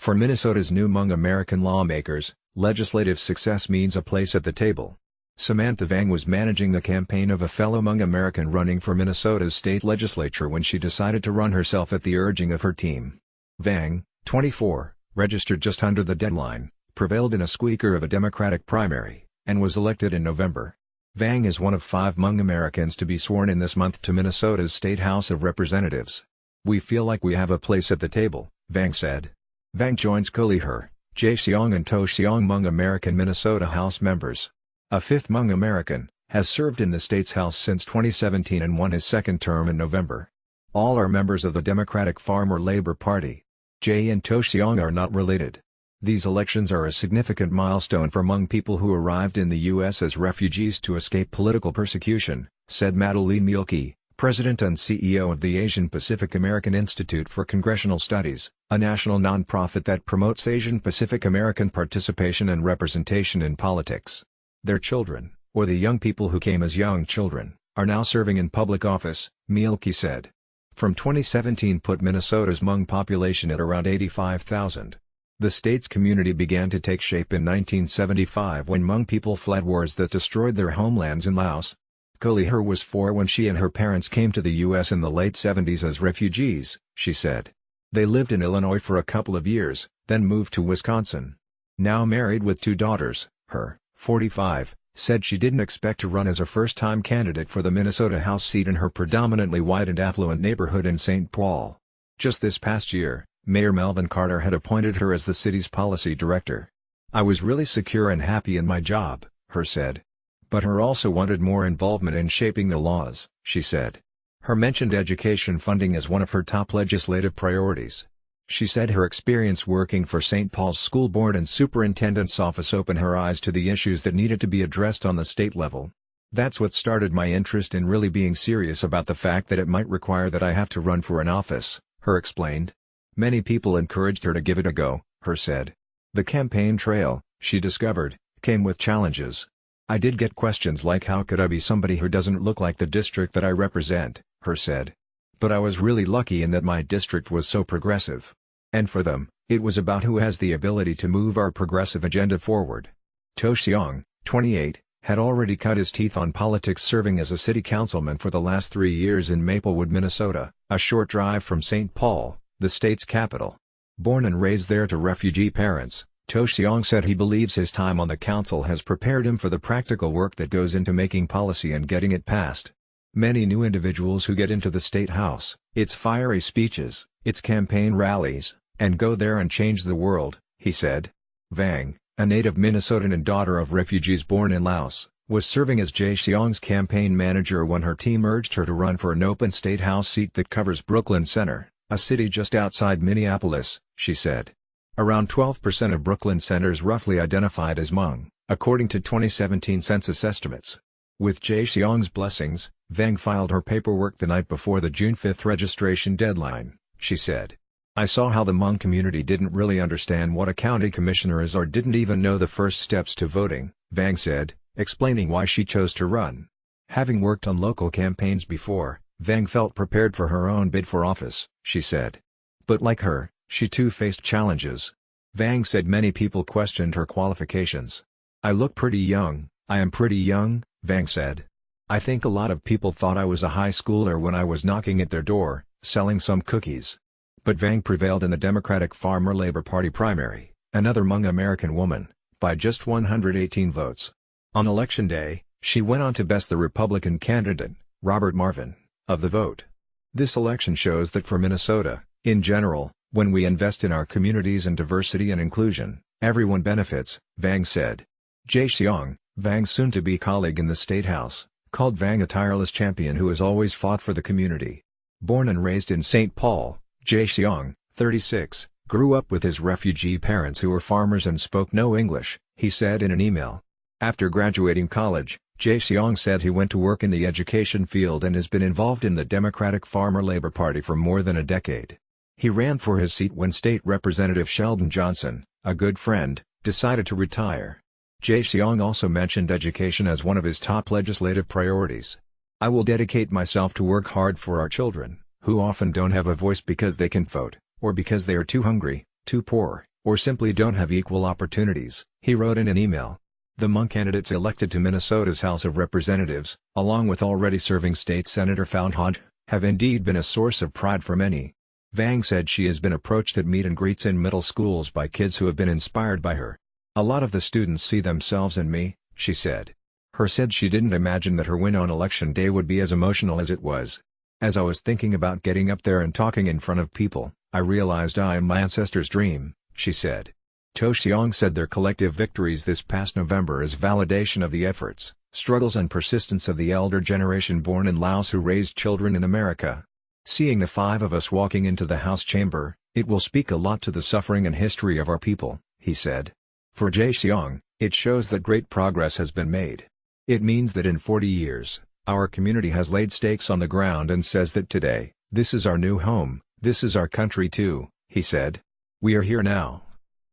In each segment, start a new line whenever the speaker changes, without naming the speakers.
For Minnesota's new Hmong-American lawmakers, legislative success means a place at the table. Samantha Vang was managing the campaign of a fellow Hmong-American running for Minnesota's state legislature when she decided to run herself at the urging of her team. Vang, 24, registered just under the deadline, prevailed in a squeaker of a Democratic primary, and was elected in November. Vang is one of 5 Hmong-Americans to be sworn in this month to Minnesota's State House of Representatives. "We feel like we have a place at the table," Vang said. Vang joins Her, Jae-seong and To-seong Hmong-American Minnesota House members. A 5th Hmong-American, has served in the state's House since 2017 and won his second term in November. All are members of the Democratic Farmer Labor Party. Jae and To-seong are not related. These elections are a significant milestone for Hmong people who arrived in the U.S. as refugees to escape political persecution, said Madeline Mielke, President and CEO of the Asian Pacific American Institute for Congressional Studies, a national nonprofit that promotes Asian Pacific American participation and representation in politics. Their children, or the young people who came as young children, are now serving in public office, Mielke said. From 2017 put Minnesota's Hmong population at around 85,000. The state's community began to take shape in 1975 when Hmong people fled wars that destroyed their homelands in Laos. Her was 4 when she and her parents came to the U.S. in the late 70s as refugees, she said. They lived in Illinois for a couple of years, then moved to Wisconsin. Now married with 2 daughters, her, 45, said she didn't expect to run as a first-time candidate for the Minnesota House seat in her predominantly white and affluent neighborhood in St. Paul. Just this past year, Mayor Melvin Carter had appointed her as the city's policy director. "I was really secure and happy in my job," Her said. But Her also wanted more involvement in shaping the laws, she said. Her mentioned education funding as one of her top legislative priorities. She said her experience working for St. Paul's School Board and Superintendent's Office opened her eyes to the issues that needed to be addressed on the state level. "That's what started my interest in really being serious about the fact that it might require that I have to run for an office," Her explained. Many people encouraged her to give it a go, Her said. The campaign trail, she discovered, came with challenges. "I did get questions like how could I be somebody who doesn't look like the district that I represent," Her said. "But I was really lucky in that my district was so progressive. And for them, it was about who has the ability to move our progressive agenda forward." To-seong, 28, had already cut his teeth on politics serving as a city councilman for the last 3 years in Maplewood, Minnesota, a short drive from St. Paul, the state's capital. Born and raised there to refugee parents, To-seong said he believes his time on the council has prepared him for the practical work that goes into making policy and getting it passed. "Many new individuals who get into the state house, it's fiery speeches, it's campaign rallies, and go there and change the world," he said. Vang, a native Minnesotan and daughter of refugees born in Laos, was serving as Jae-seong's campaign manager when her team urged her to run for an open state house seat that covers Brooklyn Center, a city just outside Minneapolis, she said. Around 12% of Brooklyn Center's roughly identified as Hmong, according to 2017 census estimates. With Jae-seong's blessings, Vang filed her paperwork the night before the June 5 registration deadline, she said. "I saw how the Hmong community didn't really understand what a county commissioner is or didn't even know the first steps to voting," Vang said, explaining why she chose to run. Having worked on local campaigns before, Vang felt prepared for her own bid for office, she said. But like her, she too faced challenges. Vang said many people questioned her qualifications. "I look pretty young, I am pretty young," Vang said. "I think a lot of people thought I was a high schooler when I was knocking at their door, selling some cookies." But Vang prevailed in the Democratic Farmer Labor Party primary, another Hmong-American woman, by just 118 votes. On Election Day, she went on to best the Republican candidate, Robert Marvin, of the vote. This election shows that for Minnesota, in general, when we invest in our communities and diversity and inclusion, everyone benefits, Vang said. Jae-seong, Vang's soon-to-be colleague in the State House, called Vang a tireless champion who has always fought for the community. Born and raised in St. Paul, Jae-seong, 36, grew up with his refugee parents who were farmers and spoke no English, he said in an email. After graduating college, Jae-seong said he went to work in the education field and has been involved in the Democratic Farmer Labor Party for more than a decade. He ran for his seat when State Representative Sheldon Johnson, a good friend, decided to retire. Jae-seong also mentioned education as one of his top legislative priorities. "I will dedicate myself to work hard for our children, who often don't have a voice because they can't vote, or because they are too hungry, too poor, or simply don't have equal opportunities, he wrote in an email. The Hmong candidates elected to Minnesota's House of Representatives, along with already serving State Senator Phan Hod, have indeed been a source of pride for many. Vang said she has been approached at meet and greets in middle schools by kids who have been inspired by her. "A lot of the students see themselves in me," she said. Her said she didn't imagine that her win on election day would be as emotional as it was. "As I was thinking about getting up there and talking in front of people, I realized I am my ancestors' dream," she said. To Xiong said their collective victories this past November is validation of the efforts, struggles and persistence of the elder generation born in Laos who raised children in America. "Seeing the five of us walking into the House chamber, it will speak a lot to the suffering and history of our people," he said. For Jae Xiong, it shows that great progress has been made. "It means that in 40 years, our community has laid stakes on the ground and says that today, this is our new home, this is our country too," he said. "We are here now.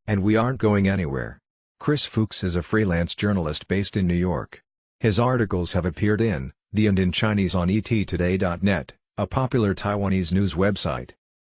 And we aren't going anywhere." Chris Fuchs is a freelance journalist based in New York. His articles have appeared in The and in Chinese on ettoday.net, a popular Taiwanese news website.